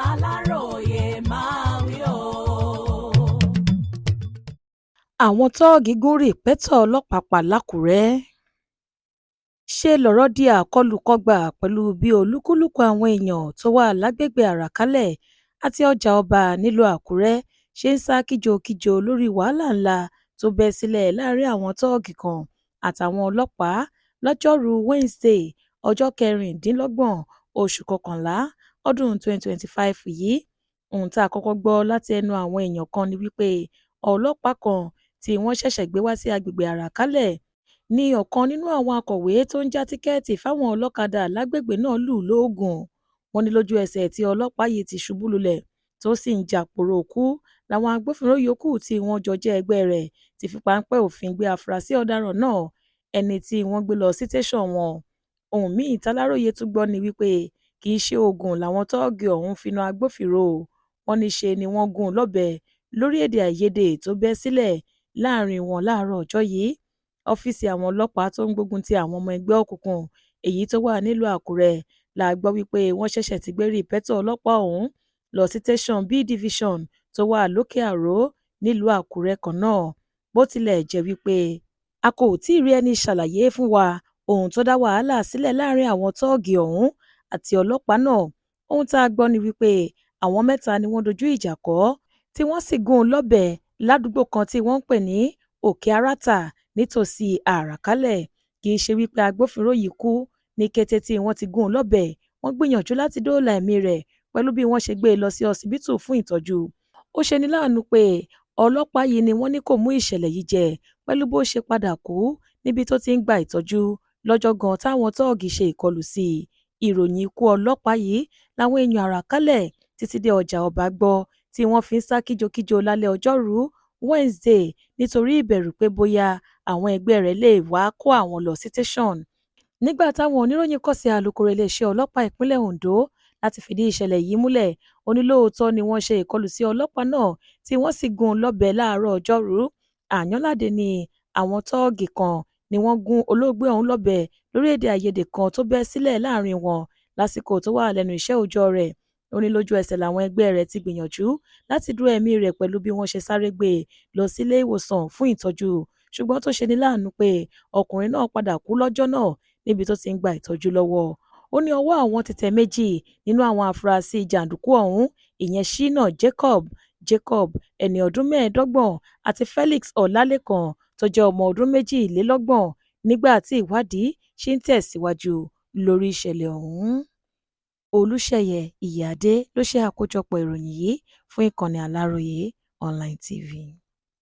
Aláròye máa wí o. Àwọn tóògì gún rìpẹ́tọ̀ ọlọ́pàá pa l'Ákúrẹ́. Ṣe lọ̀rọ̀ di àkọlùkọgbà pẹ̀lú bí olúkúlùkù àwọn èèyàn tó wà lágbègbè Àràkálẹ̀ àti ọjà ọba nílùú Àkúrẹ́ ṣe ń sá kíjokíjo lórí wàhálà ńlá tó bẹ́ sílẹ̀ láàrin àwọn tóògì kan àtàwọn ọlọ́pàá lọ́jọ́rùú Wednesday ọjọ́ 26 oṣù kọkànlá ọdún 2025 yìí. Ohun tá a kọ́kọ́ gbọ́ láti ẹnu àwọn èèyàn kan ni wípé ọlọ́pàá kan tí wọ́n ṣẹ̀ṣẹ̀ gbé wá sí agbègbè Àràkálẹ̀ ní ọ̀kan nínú àwọn akọ̀wé tó ń já tíkẹ́ẹ̀tì fáwọn ọlọ́kadà lágbègbè náà lù lóògùn. Wọ́n ní lójú ẹsẹ̀ tí ọlọ́pàá yìí ti ṣubú lulẹ̀ tó sì ń jà pòròkú làwọn agbófinró yòókù tí wọ́n jọ jẹ́ ẹgbẹ́ rẹ̀ ti fi páńpẹ́ òfin gbé afurasí ọ̀daràn náà, ẹni tí wọ́n gbé lọ sí tẹ̀sán wọn. Ohun míì t'Aláròyé tún gbọ́ ni wípé kì í ṣe oògùn làwọn tóògì ọ̀hún fi na agbófinró. Wọ́n ní ṣe ni wọ́n gún un lọ́bẹ lórí èdè àìyedè tó bẹ́ sílẹ̀ láàrin wọn láàárọ̀ ọjọ́ yìí. Ọ́fíìsì àwọn ọlọ́pàá tó ń gbógun ti àwọn ọmọ ẹgbẹ́ òkùnkùn èyí tó wà nílùú Àkúrẹ́ la gbọ́ wípé wọ́n ṣẹ̀ṣẹ̀ ti gbé rìpẹ́tọ̀ ọlọ́pàá ọ̀hún lọ sí tẹ̀sán B division tó wà lókè Àró nílùú Àkúrẹ́ kan náà. Bó tilẹ̀ jẹ́ wípé a kò tí ì rí ẹni ṣàlàyé fún wa ohun tó dá wàhálà sílẹ̀ láàrin àwọn tóògì ọ̀hún àti ọlọ́pàá náà. Ohun tá a gbọ́ ni wípé àwọn mẹ́ta ni wọ́n dojú ìjà kọ tí wọ́n sì gún un lọ́bẹ ládùúgbò kan tí wọ́n ń pè ní Òkè Arátà nítòsí Àràkálẹ̀. Kì í ṣe wípé agbófinró yìí kú ní kété tí wọ́n ti gún un lọ́bẹ. Wọ́n gbìyànjú láti dóòlà ẹ̀mí rẹ̀ pẹ̀lú bí wọ́n ṣe gbé e lọ sí ọsibítù fún ìtọ́jú. Ó ṣeni láàánú pé ọlọ́pàá yìí ni wọ́n ní kó mú ìṣẹ̀lẹ̀ yìí jẹ pẹ̀lú bó ṣe padà kú níbi tó ti ń gba ìtọ́jú lọ́jọ́ gan táwọn tóògì ṣe ìkọlù sí i. Ìròyìn ikú ọlọ́pàá yìí làwọn èèyàn Àràkálẹ̀ títí dé ọjà ọba gbọ́ tí wọ́n fi ń sá kíjokíjo lálẹ́ ọjọ́rùú Wednesday nítorí ìbẹ̀rù pé bóyá àwọn ẹgbẹ́ rẹ̀ lè wá kó àwọn lọ sí tẹ̀sán. Nígbà táwọn oníròyìn kàn sí alukoro iléeṣẹ́ ọlọ́pàá ìpínlẹ̀ Ondo láti fìdí ìṣẹ̀lẹ̀ yìí múlẹ̀, ó ní lóòótọ́ ni wọ́n ṣe ìkọlù sí ọlọ́pàá náà tí wọ́n sì gún un lọ́bẹ láàárọ̀ ọjọ́rùú. Àyànládé ni àwọn tóògì kan ni wọ́n gún olóògbé ọ̀hún lọ́bẹ lórí èdè àìyedè kan tó bẹ́ sílẹ̀ láàrin wọn lásìkò tó wà lẹ́nu iṣẹ́ òòjọ́ rẹ̀. Ó ní lójú ẹsẹ̀ làwọn ẹgbẹ́ rẹ̀ ti gbìyànjú láti dúró ẹ̀mí rẹ̀ pẹ̀lú bí wọ́n ṣe sáré gbé e lọ sílé ìwòsàn fún ìtọ́jú, ṣùgbọ́n tó ṣeni láàánú pé ọkùnrin náà padà kú lọ́jọ́ náà níbi tó ti ń gba ìtọ́jú lọ́wọ́. Ó ní ọwọ́ àwọn ti tẹ méjì nínú àwọn afurasí jàǹdùkú ọ̀hún, ìyẹn Shina Jacob ẹni ọdún 25 àti Felix Ọlálékan tó jẹ́ ọmọ ọdún 22 nígbà tí ìwádìí ṣì ń tẹ̀síwájú lórí ìṣẹ̀lẹ̀ ọ̀hún. Olúṣèyẹ Ìyíáde ló ṣe àkójọpọ̀ ìròyìn yìí fún ìkànnì Aláròyé Online TV.